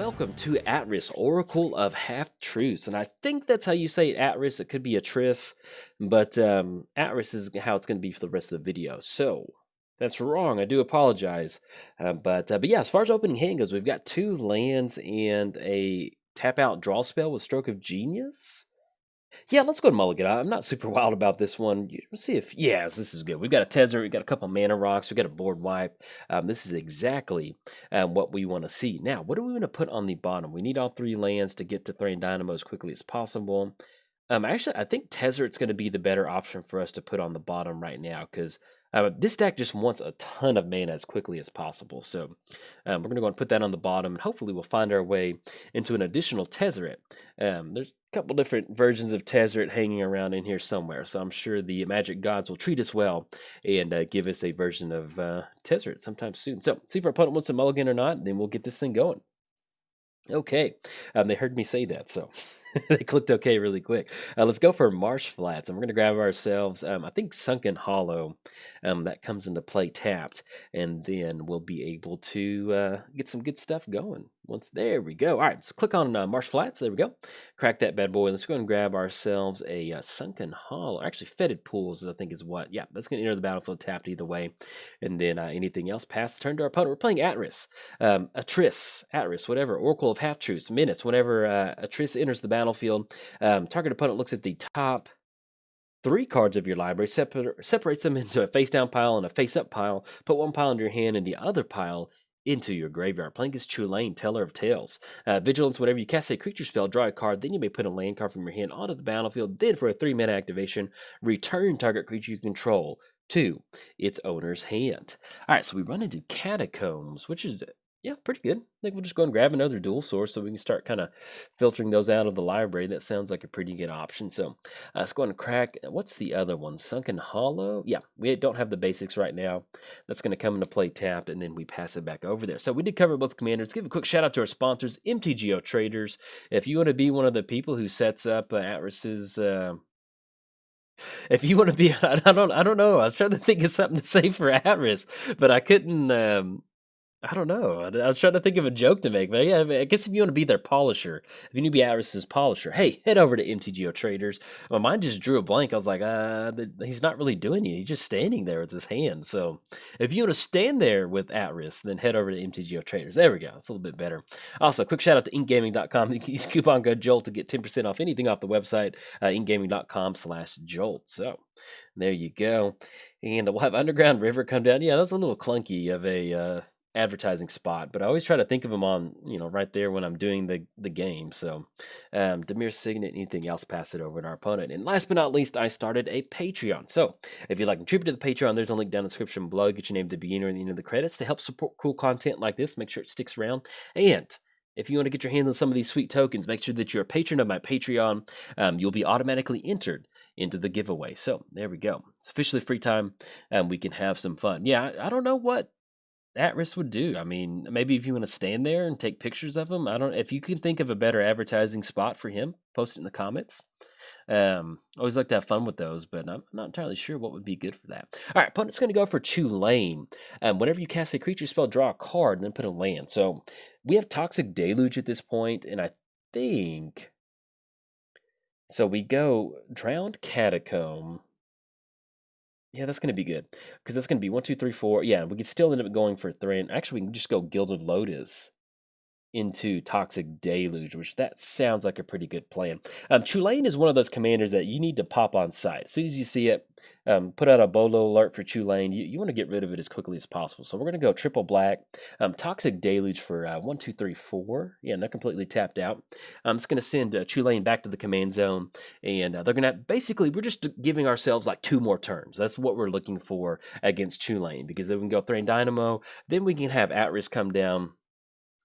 welcome to Atris, Oracle of Half-Truths. And I think that's how you say it, Atris. It could be Atris, but Atris is how it's going to be for the rest of the video. So, that's wrong. I do apologize. But yeah, as far as opening hand goes, we've got 2 lands and a tap-out draw spell with Stroke of Genius. Yeah, let's go to mulligan. I'm not super wild about this one. Let's see if, yes, this is good. We've got a Tezzeret, we've got a couple mana rocks, we've got a board wipe. This is exactly what we want to see. Now, what do we want to put on the bottom? We need all 3 lands to get to Thrain Dynamo as quickly as possible. Actually, I think Tezzeret's going to be the better option for us to put on the bottom right now because this deck just wants a ton of mana as quickly as possible. So we're going to go and put that on the bottom, and hopefully we'll find our way into an additional Tezzeret. There's a couple different versions of Tezzeret hanging around in here somewhere, so I'm sure the Magic Gods will treat us well and give us a version of Tezzeret sometime soon. So see if our opponent wants to mulligan or not, and then we'll get this thing going. Okay, they heard me say that, so they clicked OK really quick. Let's go for Marsh Flats, and we're going to grab ourselves, I think, Sunken Hollow. That comes into play tapped, and then we'll be able to get some good stuff going. There we go. All right, let's click on Marsh Flats. There we go. Crack that bad boy. Let's go and grab ourselves a Sunken Hollow. Actually, Fetid Pools, I think, is what. Yeah, that's going to enter the battlefield tapped either way. And then anything else, pass the turn to our opponent. We're playing Atris. Atris, whatever. Oracle of Half-Truths, minutes. Whenever Atris enters the battlefield, target opponent looks at the top 3 cards of your library, separates them into a face-down pile and a face-up pile, put 1 pile into your hand and the other pile into your graveyard. Playing as Chulane, Teller of Tales. Vigilance, whenever you cast a creature spell, draw a card, then you may put a land card from your hand onto the battlefield. Then for a 3-mana activation, return target creature you control to its owner's hand. All right, so we run into Catacombs, which is, yeah, pretty good. I think we'll just go and grab another dual source so we can start kind of filtering those out of the library. That sounds like a pretty good option. So let's go and crack, what's the other one? Sunken Hollow? Yeah, we don't have the basics right now. That's going to come into play tapped, and then we pass it back over there. So we did cover both commanders. Give a quick shout out to our sponsors, MTGOTraders. If you want to be one of the people who sets up Atris's... if you want to be, I don't know. I was trying to think of something to say for Atris, but I couldn't. I don't know. I was trying to think of a joke to make, but yeah, I guess if you want to be their polisher, if you need to be Atris's polisher, hey, head over to MTGOTraders. My mind just drew a blank. I was like, he's not really doing it. He's just standing there with his hand. So if you want to stand there with Atris, then head over to MTGOTraders. There we go. It's a little bit better. Also, quick shout out to inkgaming.com. Use coupon code JOLT to get 10% off anything off the website, inkgaming.com/JOLT. So there you go. And we'll have Underground River come down. Yeah, that's a little clunky of a... advertising spot, but I always try to think of them on, right there when I'm doing the game. So Demir Signet, anything else, pass it over to our opponent. And last but not least, I started a Patreon. So if you'd like to contribute to the Patreon, there's a link down in the description below. Get your name at the beginning or the end of the credits to help support cool content like this. Make sure it sticks around. And if you want to get your hands on some of these sweet tokens, make sure that you're a patron of my Patreon. You'll be automatically entered into the giveaway. So there we go. It's officially free time, and we can have some fun. Yeah, I don't know what Atris would do. I mean, maybe if you want to stand there and take pictures of him, if you can think of a better advertising spot for him, post it in the comments. Always like to have fun with those, but I'm not entirely sure what would be good for that. All right, opponent's going to go for Chulane. Whenever you cast a creature spell, draw a card, and then put a land. So we have Toxic Deluge at this point, and I think... So we go Drowned Catacomb. Yeah, that's going to be good, because that's going to be 1, 2, 3, 4. Yeah, we could still end up going for 3. And actually, we can just go Gilded Lotus into Toxic Deluge, which that sounds like a pretty good plan. Chulane is one of those commanders that you need to pop on sight. As soon as you see it, put out a bolo alert for Chulane. You want to get rid of it as quickly as possible. So we're going to go triple black, Toxic Deluge for 1, 2, 3, 4. Yeah, and they're completely tapped out. I'm just going to send Chulane back to the command zone, and they're going to basically, we're just giving ourselves like 2 more turns. That's what we're looking for against Chulane, because then we can go Thrain Dynamo, then we can have Atris come down,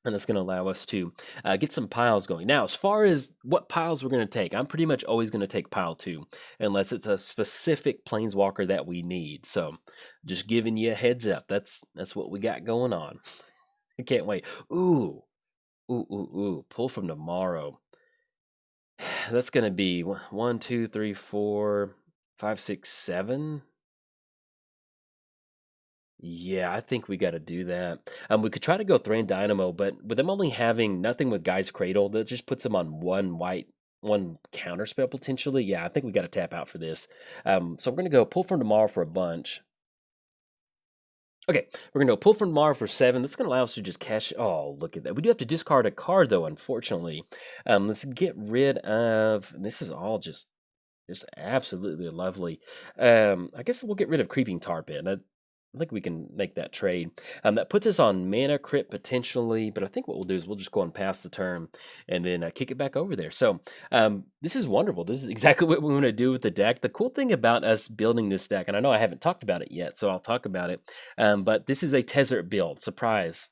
and it's going to allow us to get some piles going. Now, as far as what piles we're going to take, I'm pretty much always going to take pile 2, unless it's a specific planeswalker that we need. So, just giving you a heads up. That's what we got going on. I can't wait. Ooh. Pull from tomorrow. That's going to be 1, 2, 3, 4, 5, 6, 7. Yeah, I think we got to do that. We could try to go Thran Dynamo, but with them only having nothing with Guy's Cradle, that just puts them on one counter spell potentially. Yeah, I think we got to tap out for this. So we're gonna go pull from tomorrow for a bunch. Okay, we're gonna go pull from tomorrow for 7. That's gonna allow us to just cash. Oh, look at that. We do have to discard a card though, unfortunately. Let's get rid of. This is all just absolutely lovely. I guess we'll get rid of Creeping Tar Pit. I think we can make that trade. That puts us on mana crypt potentially, but I think what we'll do is we'll just go and pass the turn and then kick it back over there. So this is wonderful. This is exactly what we want to do with the deck. The cool thing about us building this deck, and I know I haven't talked about it yet, so I'll talk about it. But this is a Tezzeret build. Surprise.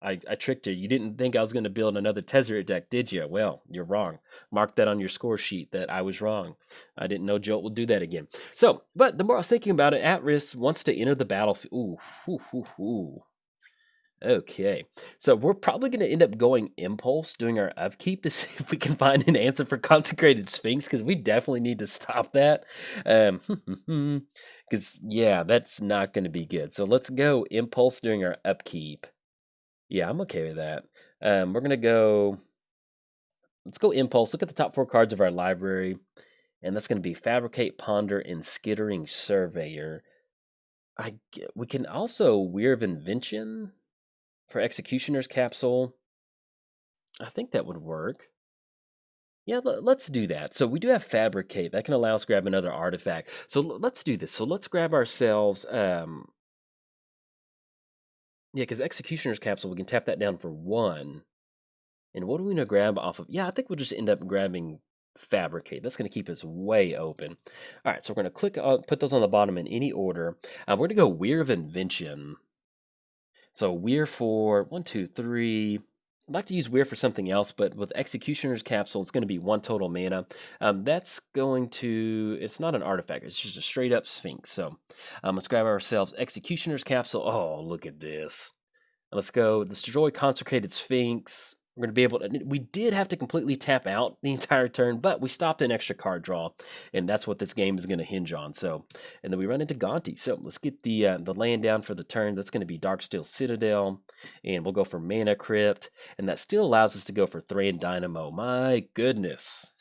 I tricked you. You didn't think I was going to build another Tezzeret deck, did you? Well, you're wrong. Mark that on your score sheet that I was wrong. I didn't know Jolt would do that again. So, but the more I was thinking about it, Atris wants to enter the battlefield. Ooh. Okay, so we're probably going to end up going Impulse, doing our upkeep to see if we can find an answer for Consecrated Sphinx, because we definitely need to stop that. Because, yeah, that's not going to be good. So let's go Impulse during our upkeep. Yeah, I'm okay with that. We're gonna go. Let's go Impulse. Look at the top 4 cards of our library, and that's gonna be Fabricate, Ponder, and Skittering Surveyor. We can also Weir of Invention for Executioner's Capsule. I think that would work. Yeah, let's do that. So we do have Fabricate. That can allow us to grab another artifact. So let's do this. So let's grab ourselves. Yeah, because Executioner's Capsule, we can tap that down for 1. And what do we gonna grab off of? Yeah, I think we'll just end up grabbing Fabricate. That's gonna keep us way open. All right, so we're gonna click on, put those on the bottom in any order. We're gonna go Weir of Invention. So Weir for 1, 2, 3. I'd like to use Weir for something else, but with Executioner's Capsule, it's going to be 1 total mana. That's going to, it's not an artifact, it's just a straight up Sphinx. So let's grab ourselves Executioner's Capsule. Oh, look at this. Let's go Destroy Consecrated Sphinx. We're going to be able to, we did have to completely tap out the entire turn, but we stopped an extra card draw, and that's what this game is going to hinge on. So, and then we run into Gonti. So let's get the land down for the turn. That's going to be Darksteel Citadel, and we'll go for Mana Crypt, and that still allows us to go for Thran Dynamo. My goodness.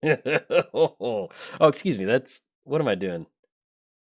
Oh, excuse me. What am I doing?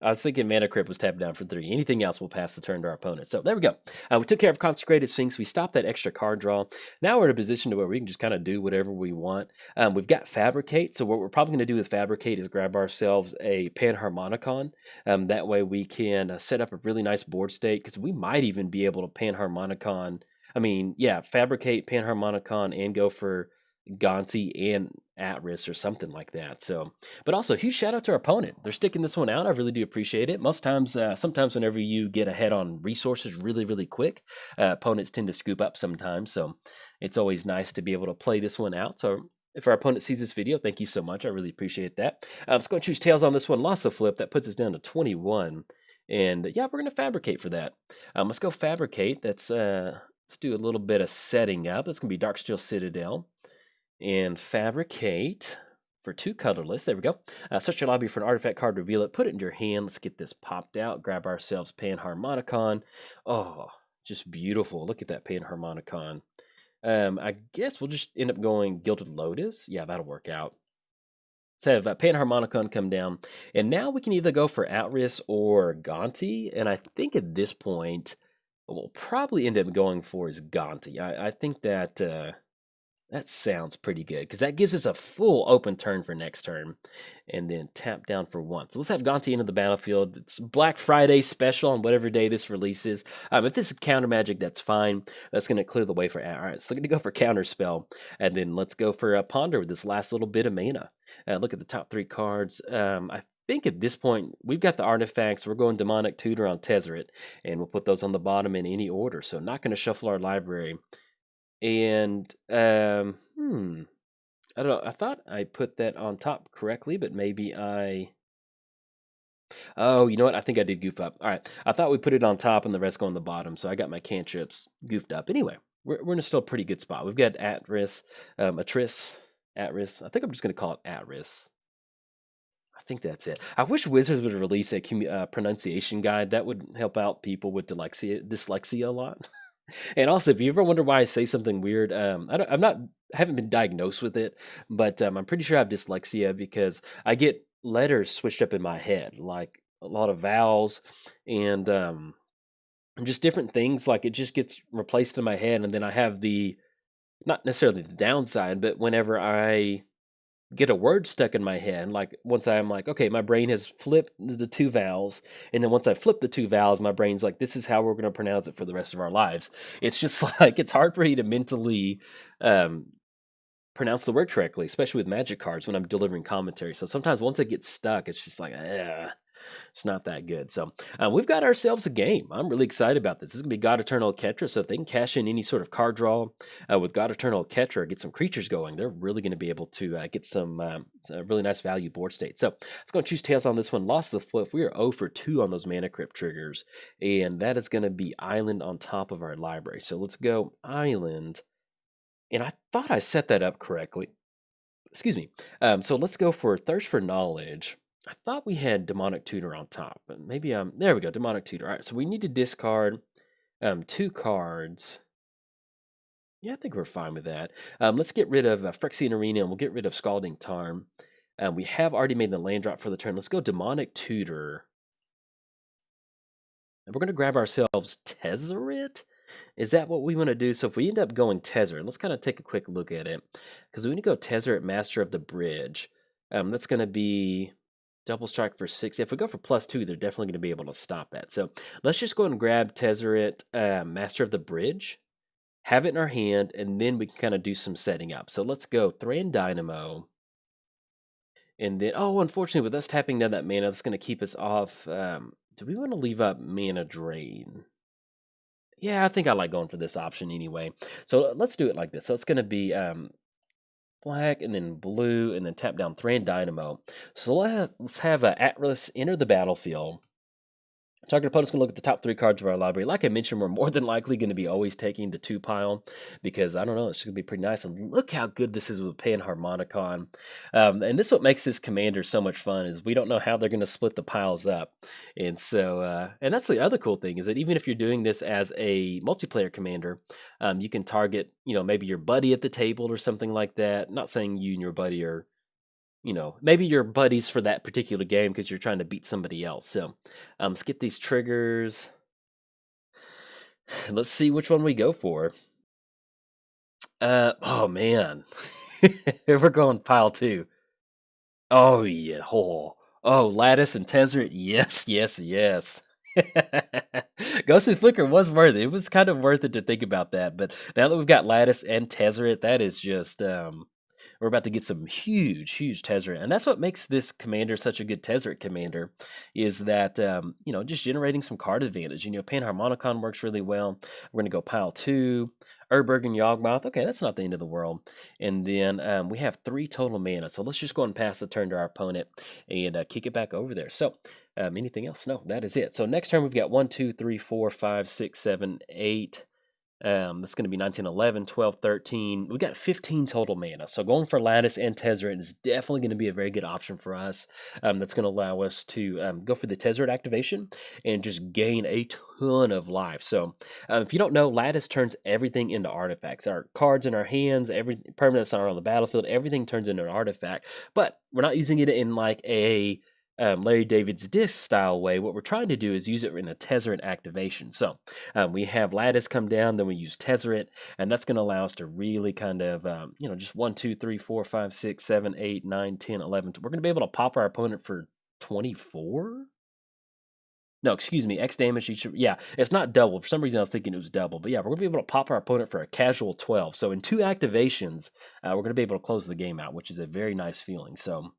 I was thinking Mana Crypt was tapped down for 3. Anything else will pass the turn to our opponent. So there we go. We took care of Consecrated Sphinx. We stopped that extra card draw. Now we're in a position to where we can just kind of do whatever we want. We've got Fabricate. So what we're probably going to do with Fabricate is grab ourselves a Panharmonicon. That way we can set up a really nice board state, because we might even be able to Panharmonicon. I mean, yeah, Fabricate, Panharmonicon, and go for Gonti and Atris or something like that. So, but also huge shout out to our opponent. They're sticking this one out. I really do appreciate it. Most times, sometimes whenever you get ahead on resources really quick, opponents tend to scoop up sometimes. So it's always nice to be able to play this one out. So if our opponent sees this video, thank you so much. I really appreciate that. Let's go and choose Tails on this one. Lost the flip. That puts us down to 21. And yeah, we're going to Fabricate for that. Let's go Fabricate. Let's do a little bit of setting up. That's going to be Darksteel Citadel. And Fabricate for 2 colorless. There we go. Search your lobby for an artifact card, reveal it, put it in your hand. Let's get this popped out. Grab ourselves Panharmonicon. Oh, just beautiful. Look at that Panharmonicon. I guess we'll just end up going Gilded Lotus. Yeah, that'll work out. Let's have Panharmonicon come down. And now we can either go for Atris or Gonti. And I think at this point, what we'll probably end up going for is Gonti. I think that... that sounds pretty good, because that gives us a full open turn for next turn, and then tap down for 1. So let's have Gonti into the battlefield. It's Black Friday special on whatever day this releases. If this is counter magic, that's fine. That's going to clear the way for... All right, so we're going to go for counter spell, and then let's go for Ponder with this last little bit of mana. Look at the top 3 cards. I think at this point, we've got the artifacts. We're going Demonic Tutor on Tezzeret, and we'll put those on the bottom in any order. So not going to shuffle our library. And, I don't know, I thought I put that on top correctly, but maybe oh, you know what? I think I did goof up. All right, I thought we put it on top and the rest go on the bottom, so I got my cantrips goofed up. Anyway, we're in a still pretty good spot. We've got Atris, Atris. I think I'm just going to call it Atris. I think that's it. I wish Wizards would release a pronunciation guide that would help out people with dyslexia a lot. And also, if you ever wonder why I say something weird, I haven't been diagnosed with it, but I'm pretty sure I have dyslexia because I get letters switched up in my head, like a lot of vowels and just different things. Like it just gets replaced in my head, and then I have not necessarily the downside, but whenever I get a word stuck in my head, like once I'm like, okay, my brain has flipped the two vowels, and then once I flip the two vowels, my brain's like, this is how we're going to pronounce it for the rest of our lives. It's just like it's hard for me to mentally um, pronounce the word correctly, especially with Magic cards when I'm delivering commentary. So sometimes once I get stuck, it's just like, it's not that good. So we've got ourselves a game. I'm really excited about this. This is going to be God Eternal Ketra. So if they can cash in any sort of card draw with God Eternal Ketra, get some creatures going, they're really going to be able to get some really nice value board state. So let's go and choose tails on this one. Lost the flip. We are 0 for 2 on those mana crypt triggers. And that is going to be Island on top of our library. So let's go Island. And I thought I set that up correctly. Excuse me. So let's go for Thirst for Knowledge. I thought we had Demonic Tutor on top, but maybe there we go, Demonic Tutor. All right, so we need to discard 2 cards. Yeah, I think we're fine with that. Let's get rid of Phyrexian Arena, and we'll get rid of Scalding Tarn. We have already made the land drop for the turn. Let's go Demonic Tutor. And we're going to grab ourselves Tezzeret. Is that what we want to do? So if we end up going Tezzeret, let's kind of take a quick look at it. Because we need to go Tezzeret, Master of the Bridge. That's going to be double strike for 6. If we go for +2, they're definitely going to be able to stop that. So let's just go and grab Tezzeret, Master of the Bridge, have it in our hand, and then we can kind of do some setting up. So let's go Thran Dynamo. And then, unfortunately, with us tapping down that mana, that's going to keep us off. Do we want to leave up Mana Drain? Yeah, I think I like going for this option anyway. So let's do it like this. So it's going to be black and then blue and then tap down Thran Dynamo. So let's have Atris enter the battlefield. Target opponent's going to look at the top 3 cards of our library. Like I mentioned, we're more than likely going to be always taking the 2 pile because, I don't know, it's going to be pretty nice. And look how good this is with Panharmonicon. And this is what makes this commander so much fun is we don't know how they're going to split the piles up. And so, and that's the other cool thing is that even if you're doing this as a multiplayer commander, you can target, maybe your buddy at the table or something like that. Not saying you and your buddy are maybe you're buddies for that particular game because you're trying to beat somebody else. So let's get these triggers. Let's see which one we go for. Oh man. We're going pile 2. Oh yeah. Oh, Lattice and Tezzeret. Yes, yes, yes. Ghostly Flicker was worth it. It was kind of worth it to think about that. But now that we've got Lattice and Tezzeret, that is just we're about to get some huge Tezzeret. And that's what makes this commander such a good Tezzeret commander is that, just generating some card advantage. Panharmonicon works really well. We're going to go pile 2. Urberg and Yawgmoth. Okay, that's not the end of the world. And then we have 3 total mana. So let's just go and pass the turn to our opponent and kick it back over there. So anything else? No, that is it. So next turn we've got 1, 2, 3, 4, 5, 6, 7, 8. That's going to be 19, 11, 12, 13. We got 15 total mana. So going for Lattice and Tezzeret is definitely going to be a very good option for us. That's going to allow us to go for the Tezzeret activation and just gain a ton of life. So if you don't know, Lattice turns everything into artifacts. Our cards in our hands, every permanents that are on the battlefield, everything turns into an artifact. But we're not using it in like a Larry David's disc style way. What we're trying to do is use it in a Tezzeret activation. So we have Lattice come down, then we use Tezzeret, and that's going to allow us to really kind of, just 1, 2, 3, 4, 5, 6, 7, 8, 9, 10, 11. We're going to be able to pop our opponent for 24? No, excuse me, X damage each. Yeah, it's not double. For some reason, I was thinking it was double. But yeah, we're going to be able to pop our opponent for a casual 12. So in 2 activations, we're going to be able to close the game out, which is a very nice feeling. So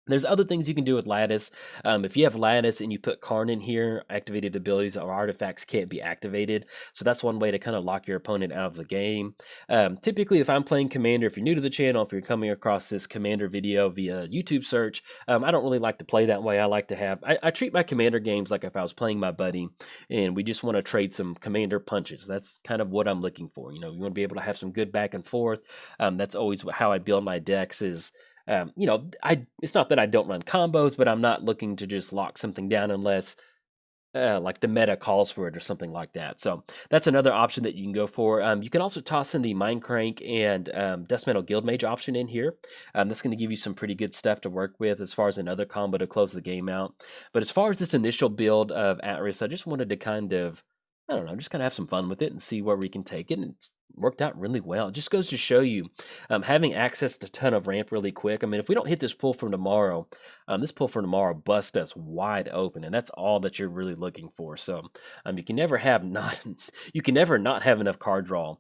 there's other things you can do with Lattice. If you have Lattice and you put Karn in here, activated abilities or artifacts can't be activated. So that's one way to kind of lock your opponent out of the game. Typically, if I'm playing Commander, if you're new to the channel, if you're coming across this Commander video via YouTube search, I don't really like to play that way. I like to have, I treat my Commander games like if I was playing my buddy and we just want to trade some Commander punches. That's kind of what I'm looking for. You want to be able to have some good back and forth. That's always how I build my decks is, You know, it's not that I don't run combos, but I'm not looking to just lock something down unless like the meta calls for it or something like that. So that's another option that you can go for. You can also toss in the Mind Crank and Dust Metal Guild Mage option in here. That's going to give you some pretty good stuff to work with as far as another combo to close the game out. But as far as this initial build of Atris, I just wanted to kind of, I don't know, just kind of have some fun with it and see where we can take it. And it's worked out really well. It just goes to show you having access to a ton of ramp really quick. I mean, if we don't hit this pull from tomorrow, this pull from tomorrow busts us wide open, and that's all that you're really looking for. So you can never have not you can never not have enough card draw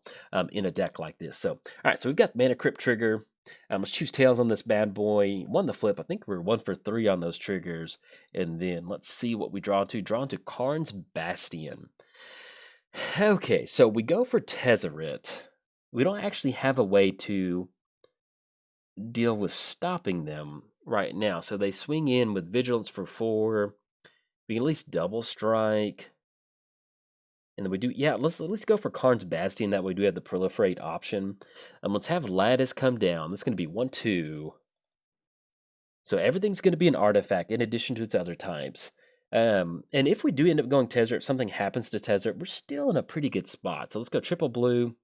in a deck like this. So all right, so we've got Mana Crypt trigger. Let's choose tails on this bad boy. One the flip. I think we're 1 for 3 on those triggers, and then let's see what we draw to. Draw into Karn's Bastion. Okay, so we go for Tezzeret. We don't actually have a way to deal with stopping them right now. So they swing in with Vigilance for 4. We can at least double strike. And then we do, yeah, let's go for Karn's Bastion. That way we do have the proliferate option. Let's have Lattice come down. This is going to be 1, 2. So everything's going to be an artifact in addition to its other types. And if we do end up going Tezzeret, if something happens to Tezzeret, we're still in a pretty good spot. So let's go triple blue,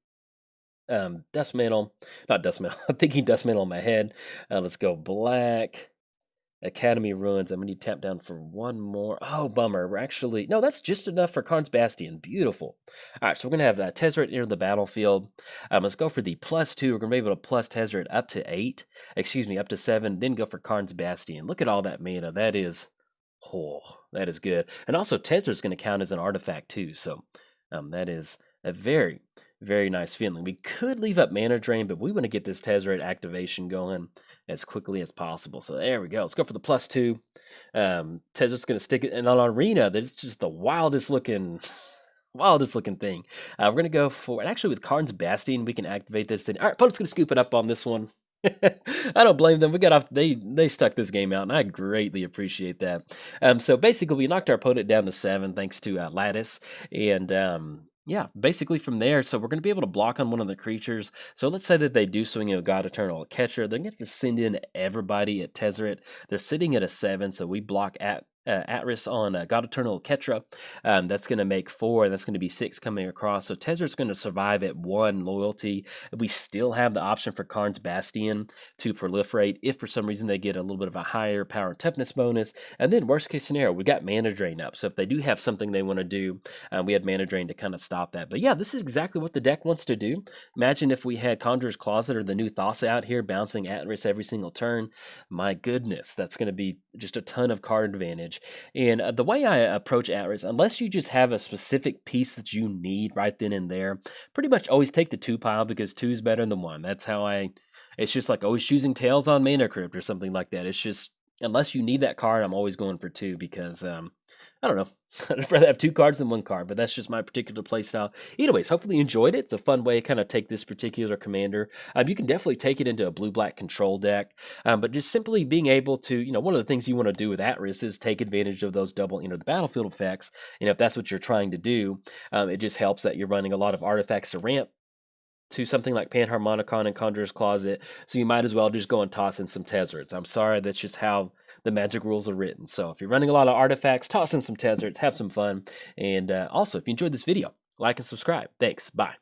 Dust Mantle, not Dust Mantle, I'm thinking Dust Mantle in my head. Let's go black, Academy Ruins. I'm going to need tap down for 1 more. Oh, bummer. We're actually, no, that's just enough for Karn's Bastion. Beautiful. All right, so we're going to have Tezzeret enter the battlefield. Let's go for the +2. We're going to be able to plus Tezzeret up to 8, excuse me, up to 7, then go for Karn's Bastion. Look at all that mana. That is... oh, that is good. And also, Tezzeret's going to count as an artifact too. So that is a very, very nice feeling. We could leave up Mana Drain, but we want to get this Tezzeret activation going as quickly as possible. So there we go. Let's go for the +2. Tezzeret's going to stick it. And on Arena, that's just the wildest looking... wildest looking thing. We're going to go for... and actually, with Karn's Bastion, we can activate this thing. All right, opponent's going to scoop it up on this one. I don't blame them. We got off. They stuck this game out, and I greatly appreciate that. So basically, we knocked our opponent down to 7 thanks to Lattice, and yeah, basically from there. So we're going to be able to block on one of the creatures. So let's say that they do swing a God Eternal Catcher. They're going to send in everybody at Tezzeret. They're sitting at a 7, so we block at Atris on God Eternal Ketra. That's going to make 4, and that's going to be 6 coming across. So Tezzeret's going to survive at 1 loyalty. We still have the option for Karn's Bastion to proliferate if for some reason they get a little bit of a higher power and toughness bonus. And then worst case scenario, we got Mana Drain up. So if they do have something they want to do, we had Mana Drain to kind of stop that. But yeah, this is exactly what the deck wants to do. Imagine if we had Conjurer's Closet or the new Thassa out here bouncing Atris every single turn. My goodness, that's going to be just a ton of card advantage. And the way I approach Atris, unless you just have a specific piece that you need right then and there, pretty much always take the 2 pile because 2 is better than 1. That's how it's just like always choosing Tails on Mana Crypt or something like that. It's just, unless you need that card, I'm always going for 2 because, I don't know, I'd rather have 2 cards than 1 card, but that's just my particular playstyle. Anyways, hopefully you enjoyed it. It's a fun way to kind of take this particular commander. You can definitely take it into a blue-black control deck, but just simply being able to, you know, one of the things you want to do with Atris is take advantage of those double enter the battlefield effects. You know, if that's what you're trying to do, it just helps that you're running a lot of artifacts to ramp to something like Panharmonicon and Conjurer's Closet, so you might as well just go and toss in some Tezzerets. I'm sorry, that's just how the Magic rules are written. So if you're running a lot of artifacts, toss in some Tezzerets, have some fun, and also, if you enjoyed this video, like and subscribe. Thanks, bye.